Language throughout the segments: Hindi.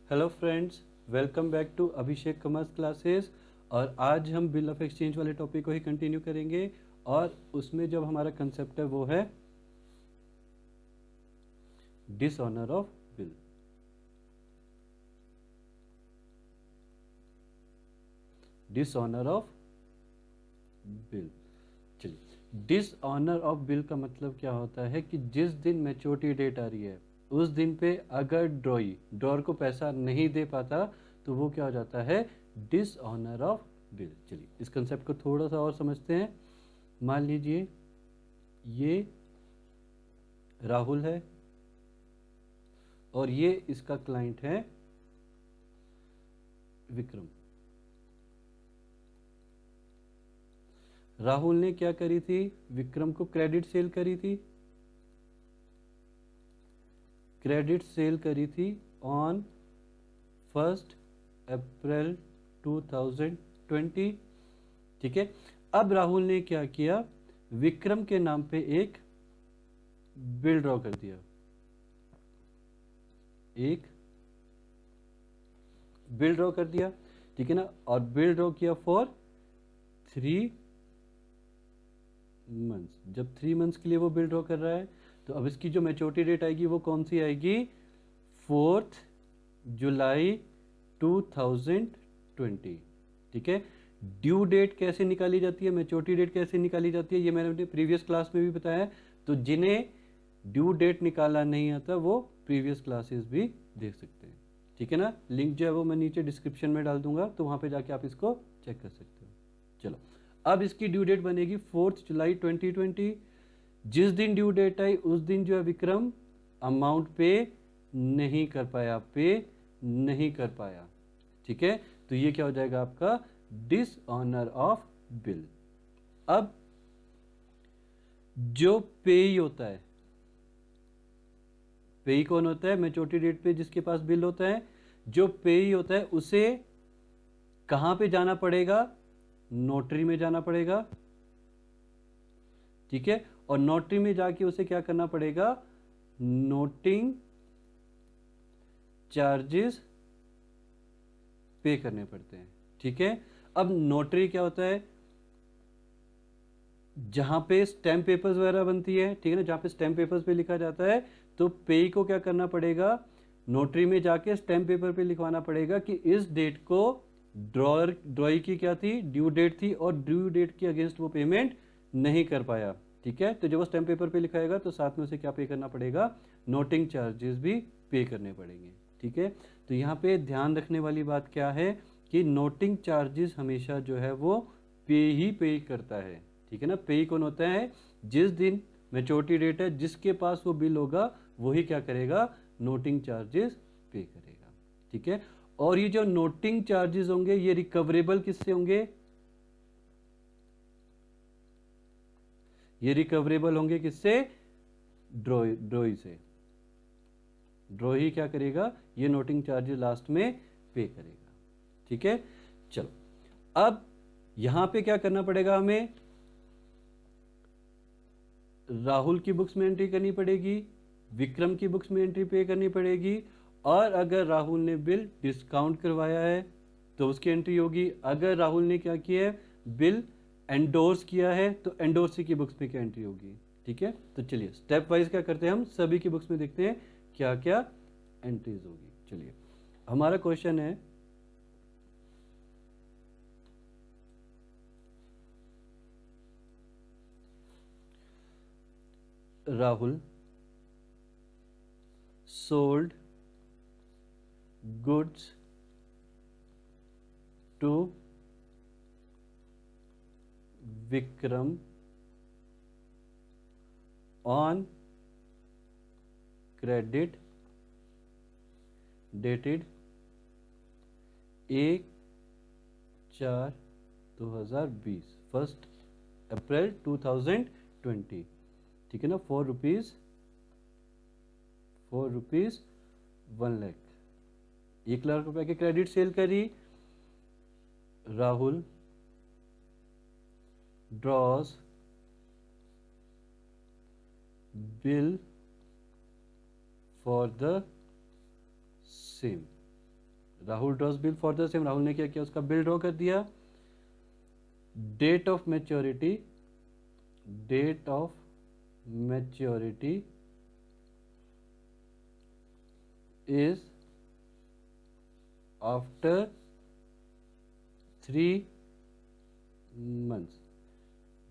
Hello friends, welcome back to Abhishek commerce classes. और आज हम बिल ऑफ एक्सचेंज वाले टॉपिक को ही कंटिन्यू करेंगे। और उसमें जब हमारा कंसेप्ट है वो है dishonour of bill. Dishonour of bill. चलिए, डिसऑनर ऑफ बिल का मतलब क्या होता है कि जिस दिन मैच्योरिटी डेट आ रही है उस दिन पे अगर ड्रॉर को पैसा नहीं दे पाता तो वो क्या हो जाता है, डिसऑनर ऑफ बिल। चलिए, इस कंसेप्ट को थोड़ा सा और समझते हैं। मान लीजिए ये राहुल है और ये इसका क्लाइंट है विक्रम। राहुल ने क्या करी थी, विक्रम को क्रेडिट सेल करी थी। क्रेडिट सेल करी थी ऑन 1 अप्रैल 2020। ठीक है। अब राहुल ने क्या किया, विक्रम के नाम पे एक बिल ड्रॉ कर दिया। एक बिल ड्रॉ कर दिया, ठीक है ना। और बिल ड्रॉ किया फॉर 3 मंथ्स। जब 3 मंथ्स के लिए वो बिल ड्रॉ कर रहा है तो अब इसकी जो मैच्योरिटी डेट आएगी वो कौन सी आएगी, 4 जुलाई 2020। ठीक है। ड्यू डेट कैसे निकाली जाती है, मैच्योरिटी डेट कैसे निकाली जाती है, ये मैंने अपने प्रीवियस क्लास में भी बताया। तो जिन्हें ड्यू डेट निकाला नहीं आता वो प्रीवियस क्लासेस भी देख सकते हैं। ठीक है ना। लिंक जो है वो मैं नीचे डिस्क्रिप्शन में डाल दूंगा, तो वहां पे जाके आप इसको चेक कर सकते हो। चलो, अब इसकी ड्यू डेट बनेगी 4 जुलाई 2020। जिस दिन ड्यू डेट आई उस दिन जो है विक्रम अमाउंट पे नहीं कर पाया, ठीक है। तो ये क्या हो जाएगा आपका, डिसऑनर ऑफ बिल। अब जो पेई होता है, पेई कौन होता है, मैच्योरिटी डेट पे जिसके पास बिल होता है, जो पेई होता है उसे कहां पे जाना पड़ेगा, नोटरी में जाना पड़ेगा। ठीक है। और नोटरी में जाके उसे क्या करना पड़ेगा, नोटिंग चार्जेस पे करने पड़ते हैं। ठीक है। अब नोटरी क्या होता है, जहां पे स्टैम्प पेपर्स वगैरह बनती है, ठीक है ना, जहां पे स्टैम्प पेपर्स पे लिखा जाता है, तो पेई को क्या करना पड़ेगा, नोटरी में जाके स्टैम्प पेपर पे लिखवाना पड़ेगा कि इस डेट को ड्रॉई की क्या थी, ड्यू डेट थी, और ड्यू डेट के अगेंस्ट वो पेमेंट नहीं कर पाया। ठीक है। तो जब वो स्टैम्प पेपर पे लिखाएगा तो साथ में उसे क्या पे करना पड़ेगा, नोटिंग चार्जेस भी पे करने पड़ेंगे। ठीक है। तो यहाँ पे ध्यान रखने वाली बात क्या है कि नोटिंग चार्जेस हमेशा जो है वो पे करता है। ठीक है ना। पे कौन होता है, जिस दिन मैच्योरिटी डेट है जिसके पास वो बिल होगा वही क्या करेगा, नोटिंग चार्जेस पे करेगा। ठीक है। और ये जो नोटिंग चार्जेस होंगे ये रिकवरेबल किससे होंगे, ये रिकवरेबल होंगे किससे, ड्रॉई से। ड्रॉई क्या करेगा, ये नोटिंग चार्जेस लास्ट में पे करेगा। ठीक है। चलो, अब यहां पे क्या करना पड़ेगा हमें, राहुल की बुक्स में एंट्री करनी पड़ेगी, विक्रम की बुक्स में एंट्री पे करनी पड़ेगी। और अगर राहुल ने बिल डिस्काउंट करवाया है तो उसकी एंट्री होगी। अगर राहुल ने क्या किया है, बिल एंडोर्स किया है तो एंडोर्सी की बुक्स में क्या एंट्री होगी। ठीक है। तो चलिए स्टेप वाइज क्या करते हैं, हम सभी की बुक्स में देखते हैं क्या क्या एंट्रीज होगी। चलिए, हमारा क्वेश्चन है, Rahul sold goods to Vikram on credit dated 1/4/2020, 1 April 2020। ठीक है ना। 4 रुपीज 1 लाख, 1 लाख रुपए की क्रेडिट सेल करी। Rahul draws bill for the same. Rahul draws bill for the same, Rahul ने क्या किया, उसका बिल ड्रॉ कर दिया। Date of maturity, date of maturity is after 3 months.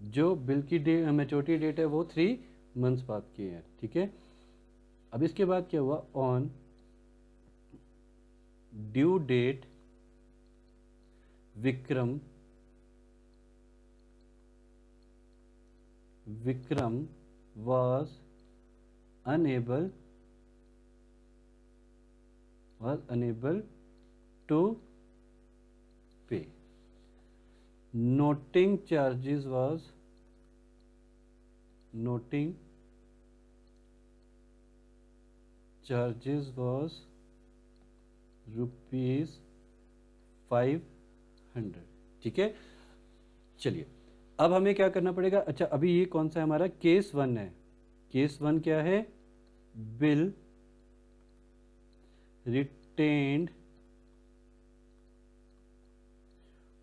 जो बिल की मैच्योरिटी डेट है वो 3 मंथ्स बाद की है, ठीक है। अब इसके बाद क्या हुआ, on due date Vikram was unable to pay. Noting charges was ₹500, ठीक है। चलिए अब हमें क्या करना पड़ेगा, अच्छा अभी ये कौन सा है हमारा, केस 1 है। केस 1 क्या है, bill retained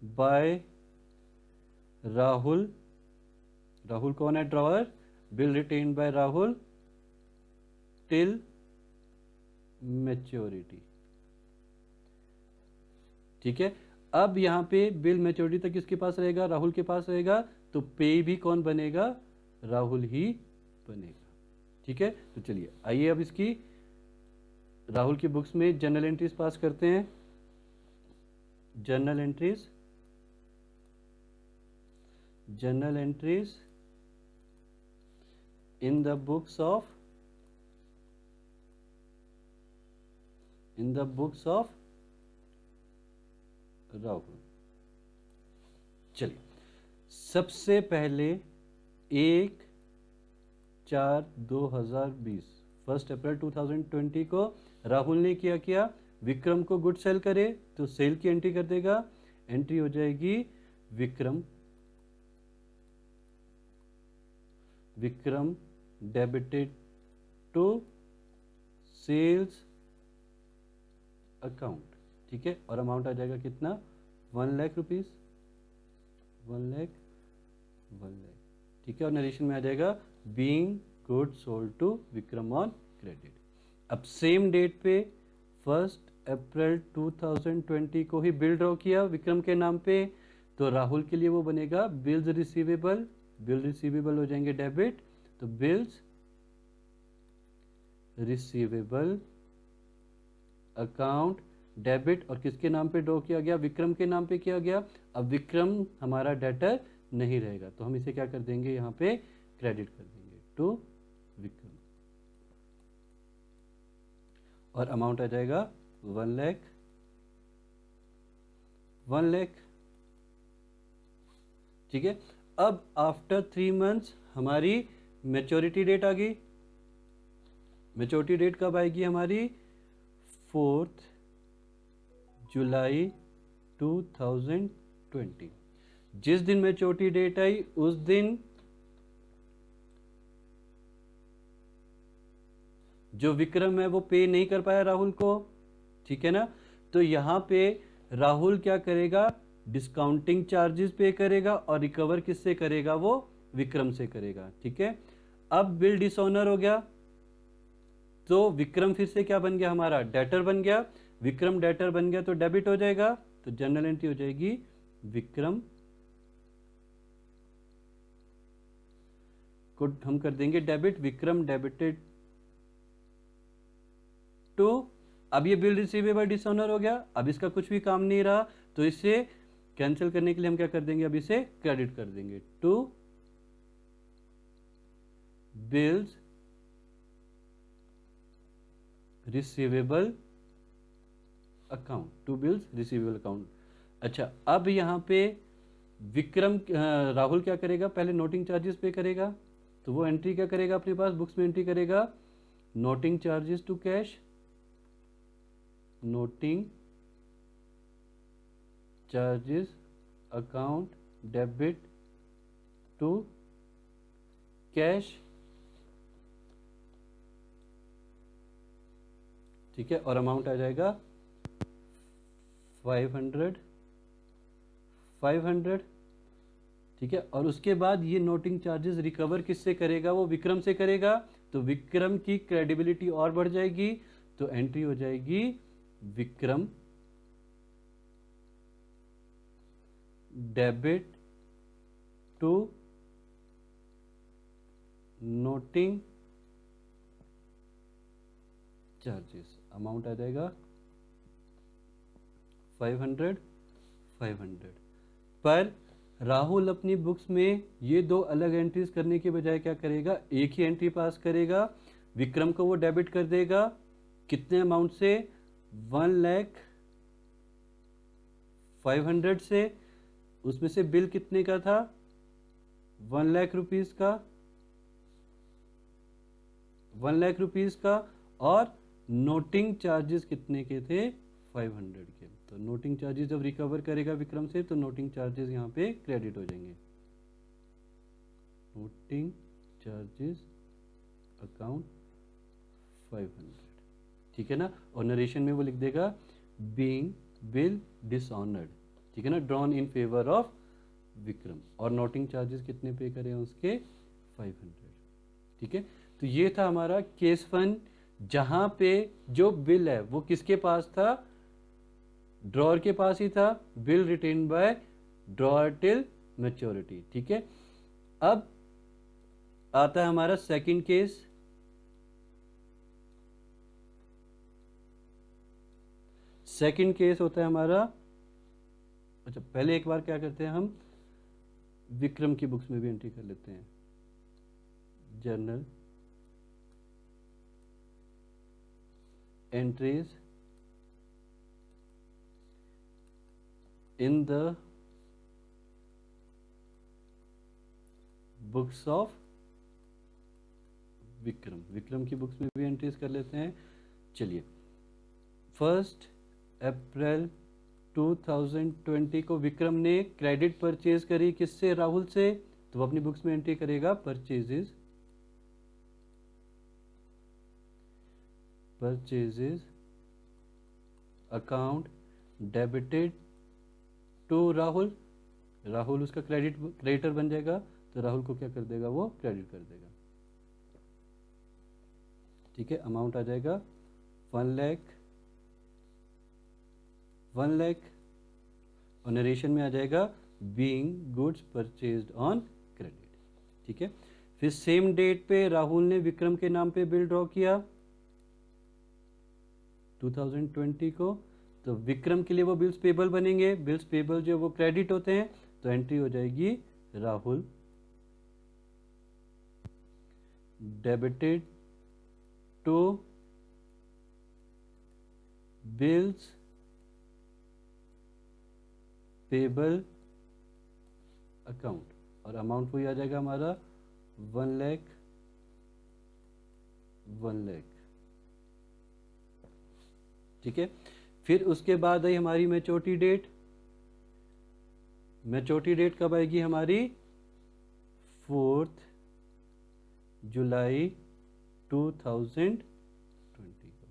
bye Rahul, Rahul कौन है, drawer, bill retained bye Rahul till maturity, ठीक है। अब यहाँ पे बिल मैच्योरिटी तक किसके पास रहेगा, राहुल के पास रहेगा, तो पे भी कौन बनेगा, राहुल ही बनेगा, ठीक है। तो चलिए आइए अब इसकी राहुल की बुक्स में जर्नल एंट्रीज पास करते हैं। Journal entries in the books of Rahul. चलिए सबसे पहले 1/4/2020, 1 अप्रैल 2020 को राहुल ने किया विक्रम को गुड सेल करे, तो सेल की एंट्री कर देगा, एंट्री हो जाएगी Vikram debited to sales account, ठीक है। और अमाउंट आ जाएगा कितना, 1 लाख रुपीज, 1 लाख, ठीक है। और नरेशन में आ जाएगा being good sold to Vikram on credit. अब सेम डेट पे 1 अप्रैल 2020 को ही बिल ड्रॉ किया विक्रम के नाम पे, तो राहुल के लिए वो बनेगा बिल्स रिसीवेबल, बिल रिसीवेबल हो जाएंगे डेबिट, तो बिल्स रिसीवेबल अकाउंट डेबिट, और किसके नाम पे ड्रॉ किया गया, विक्रम के नाम पे किया गया। अब विक्रम हमारा डेटर नहीं रहेगा, तो हम इसे क्या कर देंगे, यहाँ पे क्रेडिट कर देंगे टू विक्रम, और अमाउंट आ जाएगा 1 लाख, ठीक है। अब आफ्टर 3 मंथ्स हमारी मैच्योरिटी डेट आ गई। मैच्योरिटी डेट कब आएगी हमारी, 4 जुलाई 2020। जिस दिन मैच्योरिटी डेट आई उस दिन जो विक्रम है वो पे नहीं कर पाया राहुल को, ठीक है ना। तो यहाँ पे राहुल क्या करेगा, डिस्काउंटिंग चार्जेस पे करेगा, और रिकवर किससे करेगा, वो विक्रम से करेगा, ठीक है। अब बिल डिसऑनर हो गया, तो विक्रम फिर से क्या बन गया, हमारा डेटर बन गया। विक्रम डेटर बन गया तो डेबिट हो जाएगा, तो जर्नल एंट्री हो जाएगी विक्रम को हम कर देंगे डेबिट, विक्रम डेबिटेड टू, अब ये बिल रिसीवेबल डिसऑनर हो गया, अब इसका कुछ भी काम नहीं रहा, तो इसे कैंसिल करने के लिए हम क्या कर देंगे, अब इसे क्रेडिट कर देंगे to bills receivable account, to bills receivable account. अच्छा अब यहाँ पे विक्रम राहुल क्या करेगा, पहले नोटिंग चार्जेस पे करेगा, तो वो एंट्री क्या करेगा, अपने पास बुक्स में एंट्री करेगा, noting charges to cash, noting charges account debit to cash, ठीक है। और अमाउंट आ जाएगा 500 500, ठीक है। और उसके बाद ये नोटिंग चार्जेस रिकवर किससे करेगा? वो विक्रम से करेगा, तो विक्रम की क्रेडिबिलिटी और बढ़ जाएगी, तो एंट्री हो जाएगी Vikram debit to noting charges. Amount आ जाएगा 500 500। पर राहुल अपनी बुक्स में ये दो अलग एंट्रीज करने के बजाय क्या करेगा? एक ही एंट्री पास करेगा, विक्रम को वो डेबिट कर देगा। कितने अमाउंट से? 1,05,00,000 से। उसमें से बिल कितने का था? 1,00,000 रुपीज का, 1,00,000 रुपीज का। और नोटिंग चार्जेस कितने के थे? 500 के। तो नोटिंग चार्जेस जब रिकवर करेगा विक्रम से, तो नोटिंग चार्जेस यहाँ पे क्रेडिट हो जाएंगे। नोटिंग चार्जेस अकाउंट 500, ठीक है ना। और नरेशन में वो लिख देगा बीइंग बिल डिसऑनर्ड, ठीक है ना, drawn in favour of Vikram. और नोटिंग चार्जेस कितने पे करें उसके? 500, ठीक है। तो ये था हमारा केस 1, जहां पे जो बिल है वो किसके पास था? ड्रॉअर के पास ही था। Bill written by drawer till maturity, ठीक है। अब आता है हमारा सेकंड केस। सेकंड केस होता है हमारा, अच्छा पहले एक बार क्या करते हैं हम, विक्रम की बुक्स में भी एंट्री कर लेते हैं। Journal entries in the books of Vikram. Vikram की बुक्स में भी एंट्रीज कर लेते हैं। चलिए, 1 अप्रैल 2020 को विक्रम ने क्रेडिट परचेज करी, किससे? राहुल से। तो वो अपनी बुक्स में एंट्री करेगा purchases account debited to Rahul. Rahul उसका क्रेडिटर बन जाएगा, तो राहुल को क्या कर देगा? वो क्रेडिट कर देगा, ठीक है। अमाउंट आ जाएगा 1,00,000 और नरेशन में आ जाएगा being goods purchased on credit, ठीक है। फिर सेम डेट पे राहुल ने विक्रम के नाम पे बिल ड्रॉ किया 2020 को, तो विक्रम के लिए वो बिल्स पेबल बनेंगे। बिल्स पेबल जो वो क्रेडिट होते हैं, तो एंट्री हो जाएगी Rahul debited to bills payable account, और अमाउंट वही आ जाएगा हमारा 1,00,000, ठीक है। फिर उसके बाद आई हमारी मैच्योरिटी डेट। मैच्योरिटी डेट कब आएगी हमारी? 4 जुलाई 2020 को।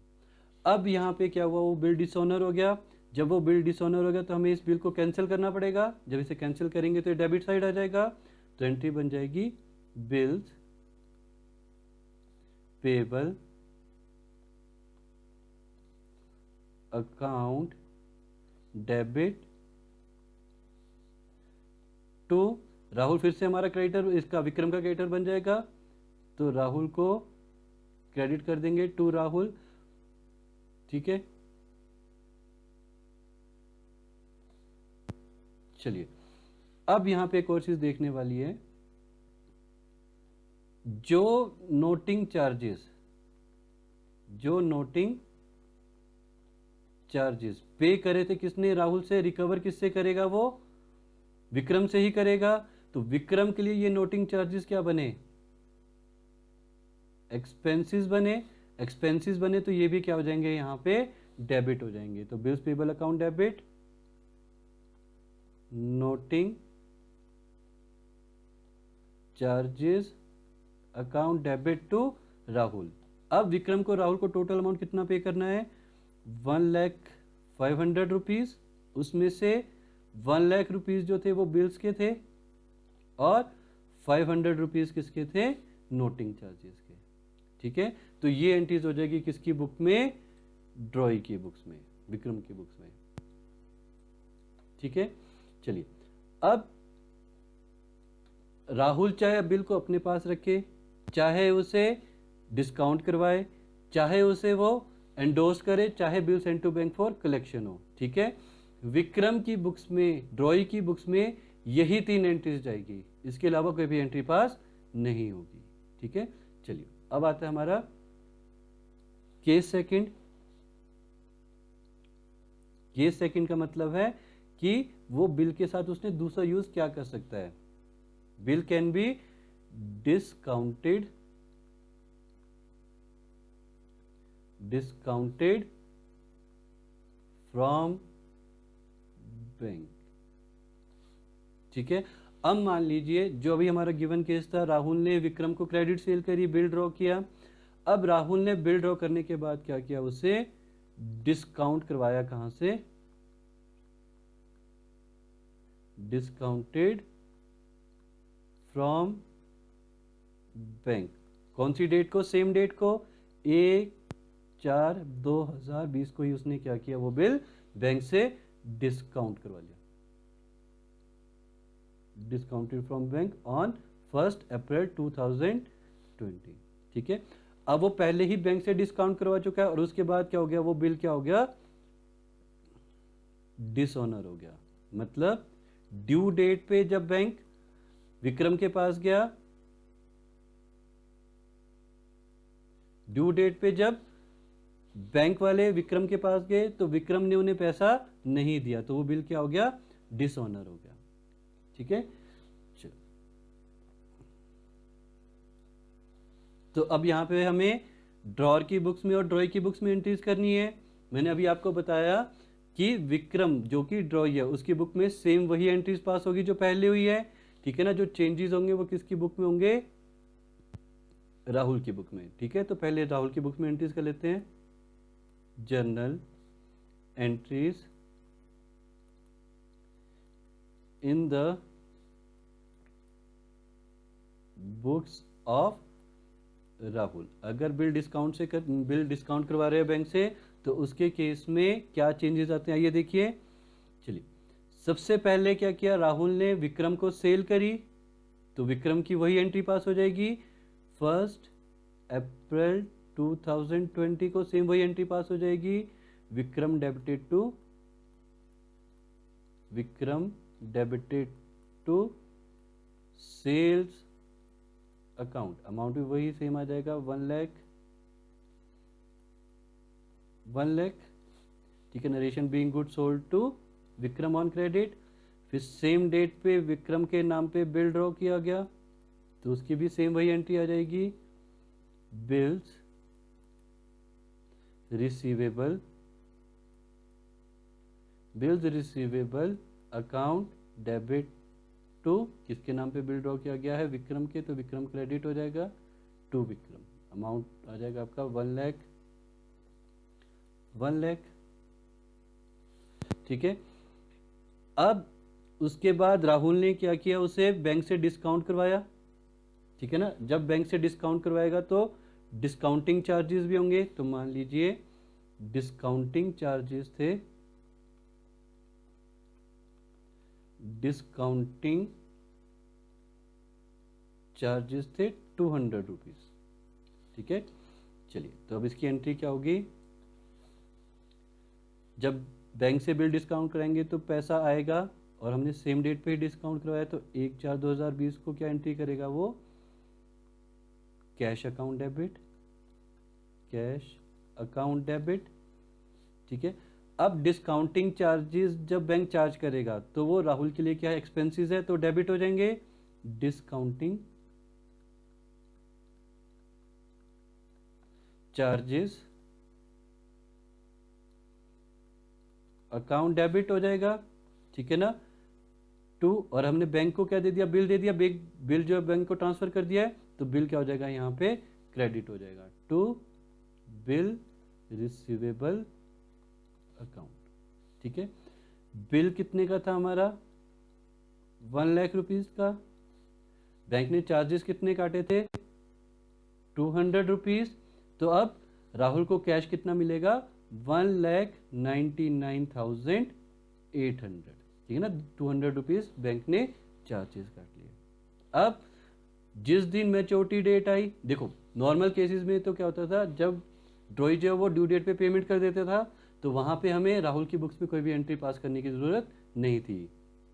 अब यहाँ पे क्या हुआ? वो बिल डिसऑनर हो गया। जब वो बिल डिसऑनर हो गया, तो हमें इस बिल को कैंसिल करना पड़ेगा। जब इसे कैंसिल करेंगे तो डेबिट साइड आ जाएगा, तो एंट्री बन जाएगी bills payable account debit to Rahul. फिर से हमारा क्रेडिटर, इसका विक्रम का क्रेडिटर बन जाएगा, तो राहुल को क्रेडिट कर देंगे टू राहुल, ठीक है। चलिए, अब यहां पे एक और चीज देखने वाली है। जो नोटिंग चार्जेस पे करे थे किसने? राहुल से। रिकवर किससे करेगा? वो विक्रम से ही करेगा। तो विक्रम के लिए ये नोटिंग चार्जेस क्या बने? एक्सपेंसेस बने। एक्सपेंसेस बने तो ये भी क्या हो जाएंगे? यहाँ पे डेबिट हो जाएंगे। तो bills payable account debit, noting charges account debit to Rahul. अब विक्रम को, राहुल को टोटल अमाउंट कितना पे करना है? 1,05,00,000 रुपीज, उसमें से 1 लाख रुपीज़ जो थे वो बिल्स के थे और 500 रुपीज़ किसके थे, नोटिंग चार्जेस के। ठीक है, तो ये एंट्रीज हो जाएगी किसकी बुक में, ड्रॉई की बुक्स में, विक्रम की बुक्स में। ठीक है, चलिए अब राहुल चाहे बिल को अपने पास रखे, चाहे उसे डिस्काउंट करवाए, चाहे उसे वो एंडोर्स करे, चाहे bill send to bank for collection हो। ठीक है, विक्रम की बुक्स में, ड्रॉई की बुक्स में यही 3 एंट्रीज जाएगी, इसके अलावा कोई भी एंट्री पास नहीं होगी। ठीक है, चलिए अब आता है हमारा केस सेकंड। केस सेकंड का मतलब है कि वो बिल के साथ उसने दूसरा यूज क्या कर सकता है। Bill can be discounted from bank. ठीक है, अब मान लीजिए जो अभी हमारा गिवन केस था, राहुल ने विक्रम को क्रेडिट सेल करी, बिल ड्रॉ किया। अब राहुल ने बिल ड्रॉ करने के बाद क्या किया, उसे डिस्काउंट करवाया, कहां से, डिस्काउंटेड फ्रॉम बैंक। कौन सी डेट को, सेम डेट को, 1/4/2020 को ही उसने क्या किया, वो बिल बैंक से डिस्काउंट करवा लिया, discounted from bank on 1 April 2020। ठीक है, अब वो पहले ही बैंक से डिस्काउंट करवा चुका है और उसके बाद क्या हो गया, वो बिल क्या हो गया, डिसऑनर हो गया। मतलब ड्यू डेट पे जब बैंक विक्रम के पास गया, ड्यू डेट पे जब बैंक वाले विक्रम के पास गए तो विक्रम ने उन्हें पैसा नहीं दिया, तो वो बिल क्या हो गया, डिसऑनर हो गया। ठीक है, तो अब यहां पे हमें ड्रॉर की बुक्स में और ड्रॉई की बुक्स में एंट्रीज करनी है। मैंने अभी आपको बताया कि विक्रम जो कि ड्रॉई है उसकी बुक में सेम वही एंट्रीज पास होगी जो पहले हुई है। ठीक है ना, जो चेंजेस होंगे वो किसकी बुक में होंगे, राहुल की बुक में। ठीक है, तो पहले राहुल की बुक में एंट्रीज कर लेते हैं। Journal entries in the books of Rahul. अगर बिल डिस्काउंट करवा रहे हैं बैंक से तो उसके केस में क्या चेंजेस आते हैं, आइए देखिए। चलिए, सबसे पहले क्या किया, राहुल ने विक्रम को सेल करी, तो विक्रम की वही एंट्री पास हो जाएगी। 1 अप्रैल 2020 को सेम वही एंट्री पास हो जाएगी। Vikram debited to sales account, amount भी वही सेम आ जाएगा, 1 लाख। ठीक है, narration being good sold to Vikram on credit. फिर सेम डेट पे विक्रम के नाम पे बिल ड्रॉ किया गया तो उसकी भी सेम वही एंट्री आ जाएगी, bills receivable account debit to, किसके नाम पे बिल ड्रॉ किया गया है, विक्रम के, तो विक्रम क्रेडिट हो जाएगा टू विक्रम। अमाउंट आ जाएगा आपका 1 लाख। ठीक है, अब उसके बाद राहुल ने क्या किया, उसे बैंक से डिस्काउंट करवाया। ठीक है ना, जब बैंक से डिस्काउंट करवाएगा तो डिस्काउंटिंग चार्जेस भी होंगे, तो मान लीजिए डिस्काउंटिंग चार्जेस थे, डिस्काउंटिंग चार्जेस थे 200 रुपीज। ठीक है, चलिए तो अब इसकी एंट्री क्या होगी, जब बैंक से बिल डिस्काउंट कराएंगे तो पैसा आएगा और हमने सेम डेट पे ही डिस्काउंट करवाया, तो 1/4/2020 को क्या एंट्री करेगा, वो कैश अकाउंट डेबिट। ठीक है, अब डिस्काउंटिंग चार्जेस जब बैंक चार्ज करेगा तो वो राहुल के लिए क्या एक्सपेंसेस है, तो डेबिट हो जाएंगे। डिस्काउंटिंग चार्जेस अकाउंट डेबिट हो जाएगा। ठीक है ना, टू, और हमने बैंक को क्या दे दिया, बिल दे दिया, बिल जो बैंक को ट्रांसफर कर दिया है, तो बिल क्या हो जाएगा, यहाँ पे क्रेडिट हो जाएगा टू बिल रिसीवेबल अकाउंट। ठीक है, बिल कितने का था हमारा, 1 लाख रुपीज का। बैंक ने चार्जेस कितने काटे थे, 200 रुपीज। तो अब राहुल को कैश कितना मिलेगा, 1,99,800, ठीक है ना। 200 रुपीज बैंक ने चार्जेस काट लिए। अब जिस दिन मैच्योरिटी डेट आई, देखो नॉर्मल केसेस में तो क्या होता था, जब ड्रॉई जो है वो ड्यू डेट पे पेमेंट कर देता था, तो वहां पे हमें राहुल की बुक्स में कोई भी एंट्री पास करने की जरूरत नहीं थी,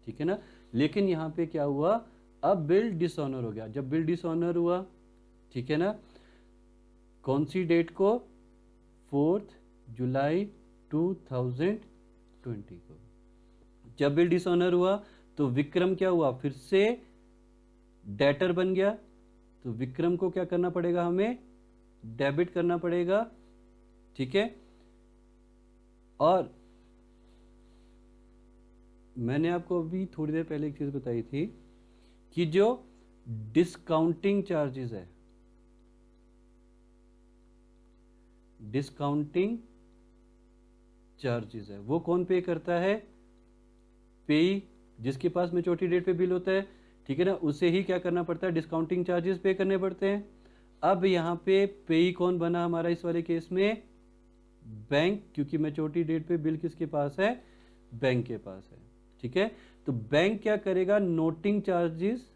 ठीक है ना। लेकिन यहाँ पे क्या हुआ, अब बिल डिसऑनर हो गया। जब बिल डिसऑनर हुआ, ठीक है ना, कौन सी डेट को, 4 जुलाई 2020 को। जब बिल डिसऑनर हुआ तो विक्रम क्या हुआ, फिर से डेटर बन गया। तो विक्रम को क्या करना पड़ेगा, हमें डेबिट करना पड़ेगा, ठीक है। और मैंने आपको अभी थोड़ी देर पहले एक चीज बताई थी कि जो डिस्काउंटिंग चार्जेस है, डिस्काउंटिंग चार्जेस है वो कौन पे करता है, पेई, जिसके पास मैच्योरिटी डेट पे बिल होता है, ठीक है ना, उसे ही क्या करना पड़ता है, डिस्काउंटिंग चार्जेस पे करने पड़ते हैं। अब यहाँ पे पेई कौन बना हमारा इस वाले केस में, बैंक, क्योंकि मैच्योरिटी डेट पे बिल किसके पास है, बैंक के पास है, ठीक है। तो बैंक क्या करेगा, नोटिंग चार्जेस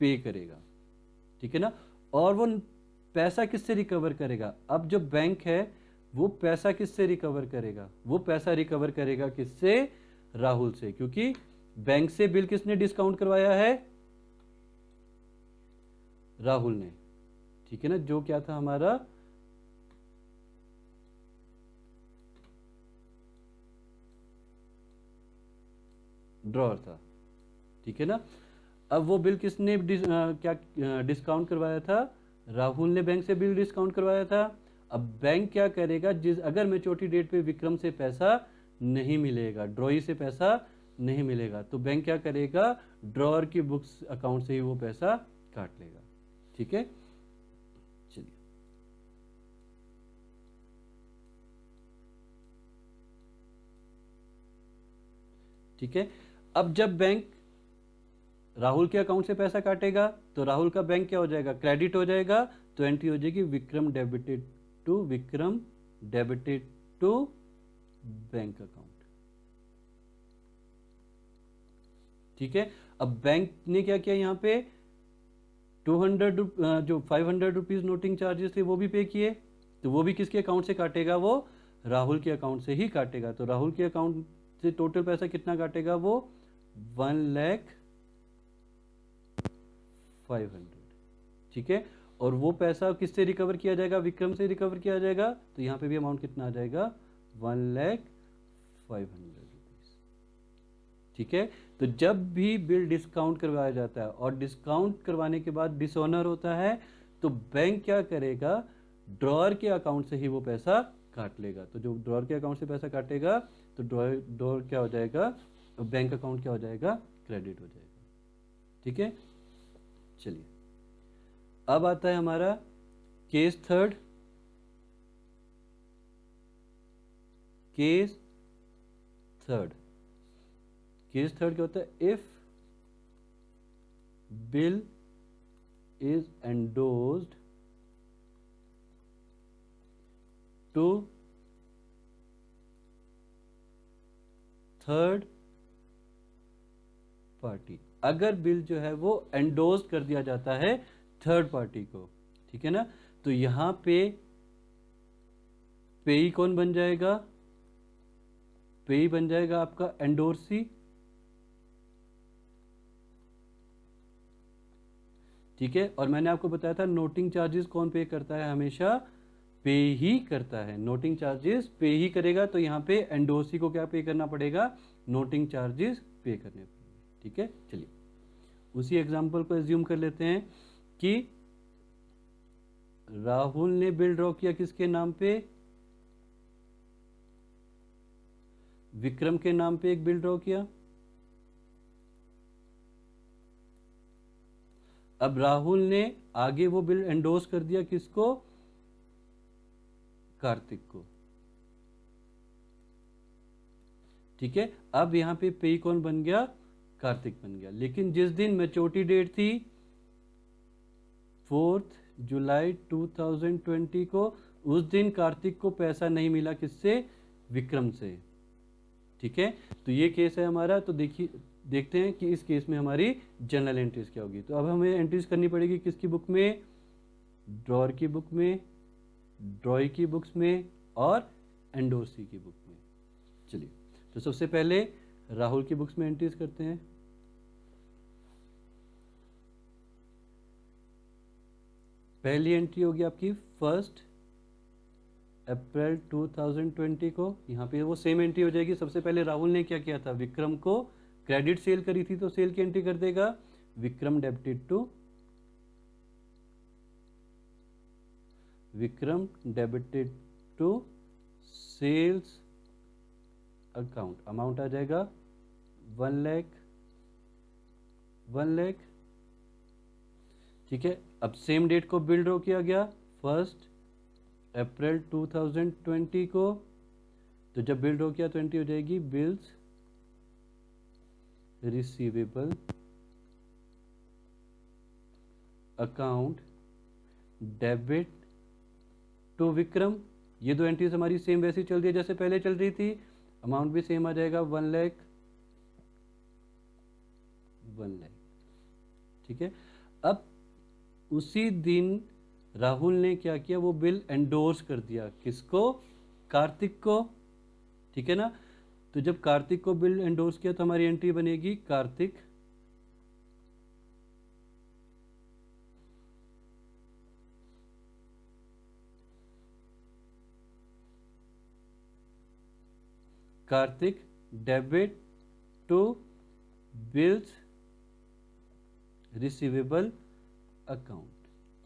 पे करेगा, ठीक है ना। और वो पैसा किससे रिकवर करेगा, अब जो बैंक है वो पैसा किससे रिकवर करेगा, वो पैसा रिकवर करेगा किससे, राहुल से, क्योंकि बैंक से बिल किसने डिस्काउंट करवाया है, राहुल ने, ठीक है ना। जो क्या था हमारा, ड्रॉअर था, ठीक है ना। अब वो बिल किसने क्या डिस्काउंट करवाया था, राहुल ने बैंक से बिल डिस्काउंट करवाया था। अब बैंक क्या करेगा, अगर मैच्योरिटी डेट पे विक्रम से पैसा नहीं मिलेगा, ड्रॉई से पैसा नहीं मिलेगा, तो बैंक क्या करेगा, ड्रॉअर की बुक्स अकाउंट से ही वो पैसा काट लेगा, ठीक है। चलिए, ठीक है। अब जब बैंक राहुल के अकाउंट से पैसा काटेगा तो राहुल का बैंक क्या हो जाएगा, क्रेडिट हो जाएगा। तो एंट्री हो जाएगी Vikram debited to bank account, ठीक है। अब बैंक ने क्या किया, यहाँ पे 200 जो 500 रुपीज नोटिंग चार्जेस थे वो भी पे किए। तो वो भी किसके अकाउंट से काटेगा, वो राहुल के अकाउंट से ही काटेगा। तो राहुल के अकाउंट से टोटल पैसा कितना काटेगा, वो 1,05,00,000, ठीक है। और वो पैसा किससे रिकवर किया जाएगा, विक्रम से रिकवर किया जाएगा। तो यहाँ पे भी अमाउंट कितना आ जाएगा, 1,05,00,000 रुपीज, ठीक है। तो जब भी बिल डिस्काउंट करवाया जाता है और डिस्काउंट करवाने के बाद डिसऑनर होता है, तो बैंक क्या करेगा, ड्रॉअर के अकाउंट से ही वो पैसा काट लेगा। तो जो ड्रॉअर के अकाउंट से पैसा काटेगा, तो ड्रॉअर क्या हो जाएगा, बैंक अकाउंट क्या हो जाएगा, क्रेडिट हो जाएगा, ठीक है। चलिए, अब आता है हमारा केस थर्ड। केस थर्ड क्या होता है, if bill is endorsed to third party. अगर बिल जो है वो एंडोज कर दिया जाता है थर्ड पार्टी को, ठीक है ना। तो यहां पे पेई कौन बन जाएगा, पेई बन जाएगा आपका एंडोर्सी, ठीक है। और मैंने आपको बताया था नोटिंग चार्जेस कौन पे करता है, हमेशा पे ही करता है, नोटिंग चार्जेस पे ही करेगा। तो यहाँ पे एंडोर्सी को क्या पे करना पड़ेगा, नोटिंग चार्जेस पे करने पड़ेंगे, ठीक है। चलिए, उसी एग्जांपल को एज्यूम कर लेते हैं कि राहुल ने बिल ड्रॉ किया किसके नाम पे, विक्रम के नाम पे एक बिल ड्रॉ किया। अब राहुल ने आगे वो बिल एंडोर्स कर दिया किसको, कार्तिक को, ठीक है। अब यहाँ पे पेई कौन बन गया, कार्तिक बन गया। लेकिन जिस दिन मैच्योरिटी डेट थी 4 जुलाई 2020 को, उस दिन कार्तिक को पैसा नहीं मिला, किससे, विक्रम से। ठीक है, तो ये केस है हमारा। तो देखते हैं कि इस केस में हमारी जनरल एंट्रीज क्या होगी। तो अब हमें एंट्रीज करनी पड़ेगी किसकी बुक में, ड्रॉर की बुक में, ड्रॉई की बुक्स में और एंडोर्सी की बुक में। चलिए, तो सबसे पहले राहुल की बुक्स में एंट्रीज करते हैं। पहली एंट्री होगी आपकी 1 अप्रैल 2020 को। यहाँ पे वो सेम एंट्री हो जाएगी। सबसे पहले राहुल ने क्या किया था, विक्रम को क्रेडिट सेल करी थी, तो सेल की एंट्री कर देगा, Vikram debited to sales account. Amount आ जाएगा 1 लाख। ठीक है, अब सेम डेट को बिल ड्रॉ किया गया 1 अप्रैल 2020 को। तो जब बिल ड्रॉ किया तो एंट्री हो जाएगी bills receivable account debit to Vikram. ये दो एंट्रीज हमारी सेम वैसी चल रही है जैसे पहले चल रही थी। अमाउंट भी सेम आ जाएगा 1 लाख। ठीक है, अब उसी दिन राहुल ने क्या किया, वो बिल एंडोर्स कर दिया, किसको, कार्तिक को। ठीक है ना, तो जब कार्तिक को बिल एंडोर्स किया तो हमारी एंट्री बनेगी Kartik debit to bills receivable account.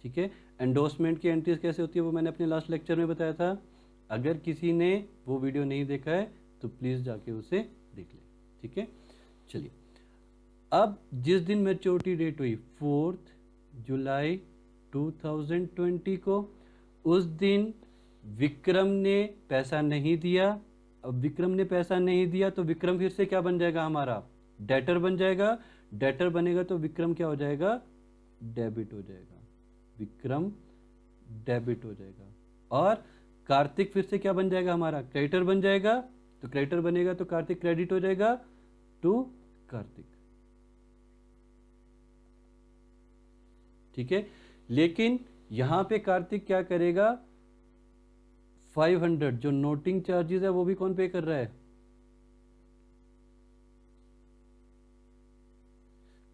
ठीक है, एंडोर्समेंट की एंट्रीज कैसे होती है वो मैंने अपने लास्ट लेक्चर में बताया था। अगर किसी ने वो वीडियो नहीं देखा है तो प्लीज़ जाके उसे देख ले। ठीक है, चलिए, अब जिस दिन मैच्योरिटी डेट हुई 4 जुलाई 2020 को, उस दिन विक्रम ने पैसा नहीं दिया। अब विक्रम ने पैसा नहीं दिया तो विक्रम फिर से क्या बन जाएगा, हमारा डेटर बन जाएगा। डेटर बनेगा तो विक्रम क्या हो जाएगा, डेबिट हो जाएगा। विक्रम डेबिट हो जाएगा। और कार्तिक फिर से क्या बन जाएगा, हमारा क्रेडिटर बन जाएगा। तो क्रेडिटर बनेगा तो कार्तिक क्रेडिट हो जाएगा टू कार्तिक। ठीक है, लेकिन यहां पे कार्तिक क्या करेगा, 500 जो नोटिंग चार्जेस है वो भी कौन पे कर रहा है,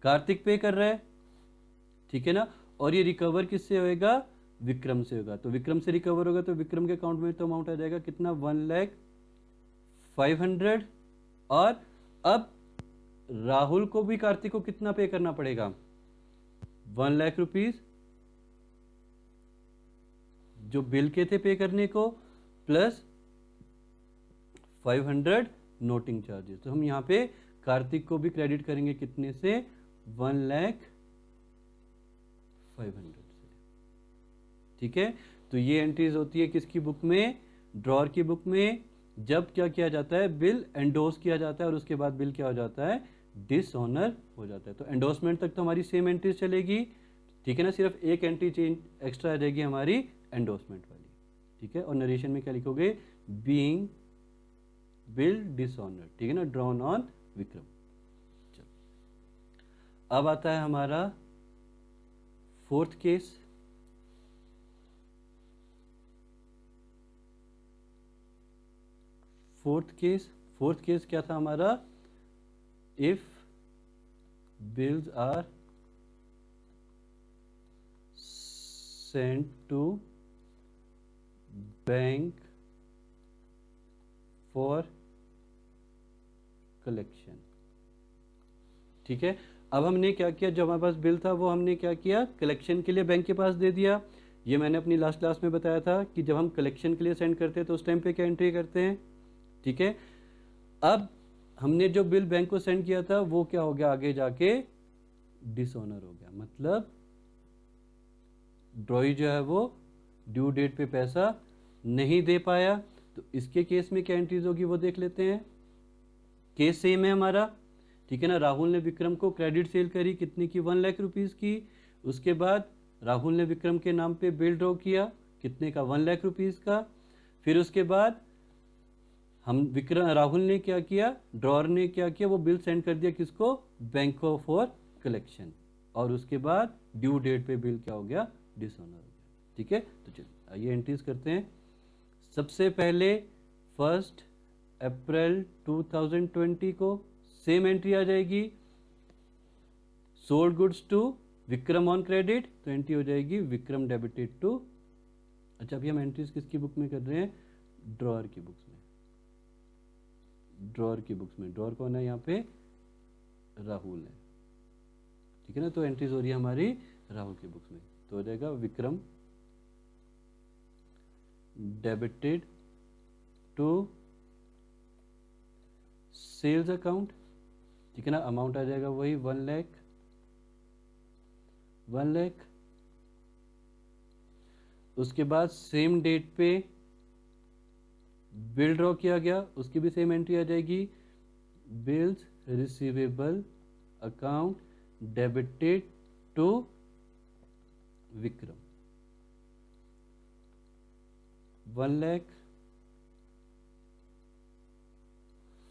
कार्तिक पे कर रहा है। ठीक है ना, और ये रिकवर किससे होएगा, विक्रम से होगा। तो विक्रम से रिकवर होगा तो विक्रम के अकाउंट में तो अमाउंट आ जाएगा कितना, 1,05,00,000। और अब राहुल को भी कार्तिक को कितना पे करना पड़ेगा, 1 लाख रुपीज जो बिल के थे पे करने को, प्लस 500 नोटिंग चार्जेस। तो हम यहाँ पे कार्तिक को भी क्रेडिट करेंगे कितने से, 1,05,00,000 से। ठीक है, तो ये एंट्रीज होती है किसकी बुक में, ड्रॉर की बुक में। जब क्या किया जाता है, बिल एंडोर्स किया जाता है और उसके बाद बिल क्या हो जाता है, डिसऑनर हो जाता है। तो एंडोर्समेंट तक तो हमारी सेम एंट्रीज चलेगी। ठीक है ना, सिर्फ एक एंट्री चेंज एक्स्ट्रा आ जाएगी हमारी एंडोर्समेंट वाली। ठीक है, और नरेशन में क्या लिखोगे, बीइंग बिल डिसऑनर। ठीक है ना, ड्रॉन ऑन विक्रम। चलो, अब आता है हमारा फोर्थ केस। फोर्थ केस क्या था हमारा, if bills are sent to bank for collection. ठीक है, अब हमने क्या किया, जो हमारे पास बिल था वो हमने क्या किया, कलेक्शन के लिए बैंक के पास दे दिया। ये मैंने अपनी लास्ट क्लास में बताया था कि जब हम कलेक्शन के लिए सेंड करते हैं तो उस टाइम पे क्या एंट्री करते हैं। ठीक है, अब हमने जो बिल बैंक को सेंड किया था वो क्या हो गया, आगे जाके डिसऑनर हो गया। मतलब ड्रॉई जो है वो ड्यू डेट पे पैसा नहीं दे पाया। तो इसके केस में क्या एंट्रीज होगी वो देख लेते हैं। केस सेम है हमारा, ठीक है ना। राहुल ने विक्रम को क्रेडिट सेल करी, कितने की, 1 लाख रुपीज़ की। उसके बाद राहुल ने विक्रम के नाम पे बिल ड्रॉ किया, कितने का, 1 लाख रुपीज़ का। फिर उसके बाद राहुल ने क्या किया, ड्रॉअर ने क्या किया, वो बिल सेंड कर दिया किसको, बैंक को फॉर कलेक्शन। और उसके बाद ड्यू डेट पे बिल क्या हो गया, डिसऑनर हो गया, ठीक है। तो चलिए आइए एंट्रीज करते हैं। सबसे पहले 1 अप्रैल 2020 को सेम एंट्री आ जाएगी, sold goods to Vikram on credit, तो एंट्री हो जाएगी विक्रम डेबिटेड टू। अच्छा, अभी हम एंट्रीज किसकी बुक में कर रहे हैं, ड्रॉअर की बुक्स में, ड्रॉअर की बुक्स में। ड्रॉअर कौन है यहाँ पे, राहुल है, ठीक है ना। तो एंट्रीज हो रही है हमारी राहुल की बुक्स में, तो हो जाएगा Vikram debited to sales account, ठीक है ना। अमाउंट आ जाएगा वही 1 लाख, 1 लाख। उसके बाद सेम डेट पे बिल ड्रॉ किया गया, उसकी भी सेम एंट्री आ जाएगी, bills receivable account debited to Vikram, 1 lakh,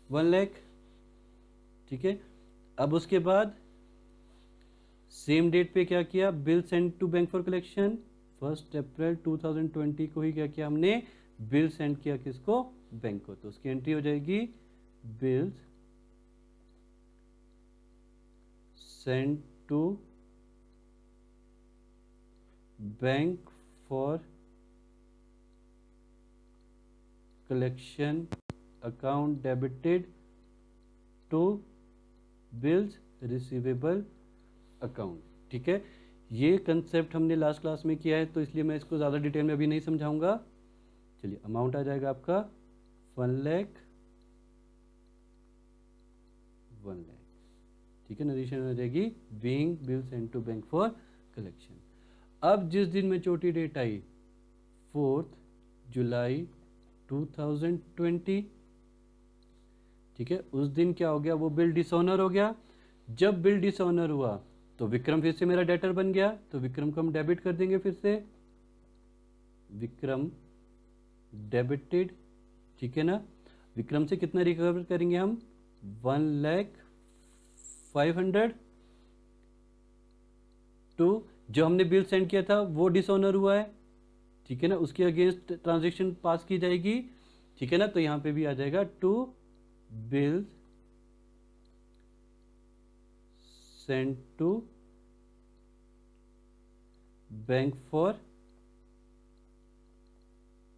1 lakh, ठीक है। अब उसके बाद सेम डेट पे क्या किया, bill send to bank for collection, 1 April 2020 को ही क्या किया हमने, बिल सेंड किया किसको, बैंक को। तो उसकी एंट्री हो जाएगी bills send to bank for collection account debited to bills receivable account, ठीक है। ये कंसेप्ट हमने लास्ट क्लास में किया है, तो इसलिए मैं इसको ज़्यादा डिटेल में अभी नहीं समझाऊंगा। चलिए, अमाउंट आ जाएगा आपका 1 लाख, 1 लाख, ठीक है। नरेशन आ जाएगी being bill send to bank for collection. अब जिस दिन में छोटी डेट आई 4 जुलाई 2020, ठीक है, उस दिन क्या हो गया, वो बिल डिसऑनर हो गया। जब बिल डिसऑनर हुआ तो विक्रम फिर से मेरा डेटर बन गया, तो विक्रम को हम डेबिट कर देंगे फिर से, विक्रम डेबिटेड, ठीक है ना। विक्रम से कितना रिकवर करेंगे हम, 1,05,000 टू जो हमने बिल सेंड किया था वो डिसऑनर हुआ है, ठीक है ना, उसके अगेंस्ट ट्रांजेक्शन पास की जाएगी, ठीक है ना। तो यहां पे भी आ जाएगा to bills send to bank for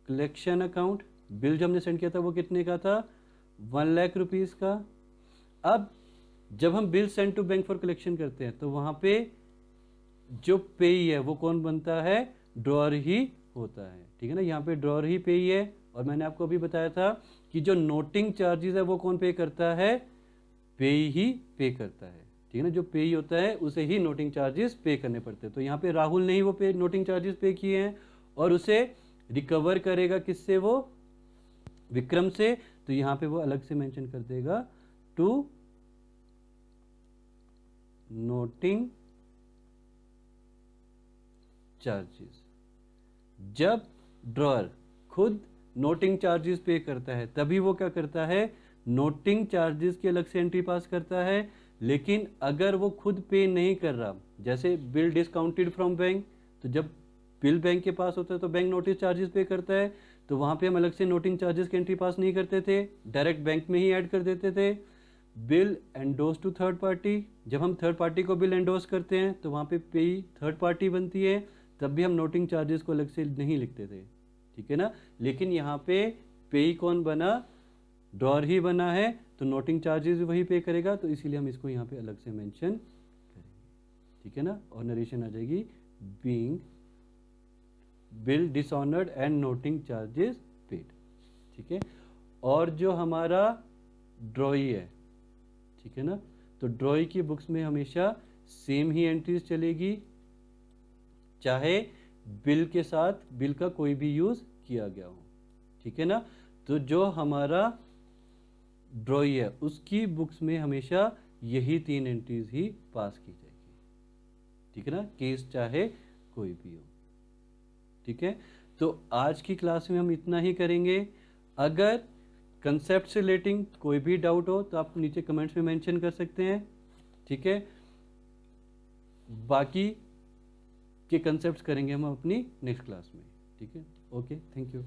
collection account. Bill जो हमने सेंड किया था वो कितने का था, 1 लाख रुपीस का। अब जब हम bill send to bank for collection करते हैं तो वहां पे जो पेई है वो कौन बनता है, ड्रॉअर ही होता है, ठीक है ना। यहाँ पे ड्रॉअर ही पेई है, और मैंने आपको अभी बताया था कि जो नोटिंग चार्जेस है वो कौन पे करता है, पेई ही पे करता है, ठीक है ना। जो पेई होता है उसे ही नोटिंग चार्जेस पे करने पड़ते हैं। तो यहाँ पे राहुल ने ही वो पे नोटिंग चार्जेस पे किए हैं, और उसे रिकवर करेगा किससे, वो विक्रम से। तो यहाँ पे वो अलग से मेंशन कर देगा टू नोटिंग चार्जेस। जब ड्रॉअर खुद नोटिंग चार्जेस पे करता है तभी वो क्या करता है, नोटिंग चार्जेस की अलग से एंट्री पास करता है। लेकिन अगर वो खुद पे नहीं कर रहा, जैसे बिल डिस्काउंटेड फ्रॉम बैंक, तो जब बिल बैंक के पास होता है तो बैंक नोटिस चार्जेस पे करता है, तो वहां पे हम अलग से नोटिंग चार्जेस की एंट्री पास नहीं करते थे, डायरेक्ट बैंक में ही ऐड कर देते थे। बिल एंडोस टू थर्ड पार्टी, जब हम थर्ड पार्टी को बिल एंडोस करते हैं तो वहां पे पेई थर्ड पार्टी बनती है, तब भी हम नोटिंग चार्जेस को अलग से नहीं लिखते थे, ठीक है ना। लेकिन यहाँ पे पेई कौन बना, ड्रॉअर ही बना है, तो नोटिंग चार्जेस भी वही पे करेगा, तो इसीलिए हम इसको यहाँ पे अलग से मेंशन करेंगे, ठीक है ना। और नरेशन आ जाएगी being bill dishonoured and noting charges paid, ठीक है। और जो हमारा ड्रॉई है, ठीक है ना, तो ड्रॉई की बुक्स में हमेशा सेम ही एंट्रीज चलेगी, चाहे बिल के साथ बिल का कोई भी यूज किया गया हो, ठीक है ना। तो जो हमारा ड्रॉई है उसकी बुक्स में हमेशा यही 3 एंट्रीज ही पास की जाएगी, ठीक है ना, केस चाहे कोई भी हो। ठीक है, तो आज की क्लास में हम इतना ही करेंगे। अगर कंसेप्ट से रिलेटिंग कोई भी डाउट हो तो आप नीचे कमेंट्स में मेंशन कर सकते हैं। ठीक है, बाकी के कंसेप्ट्स करेंगे हम अपनी नेक्स्ट क्लास में। ठीक है, ओके, थैंक यू।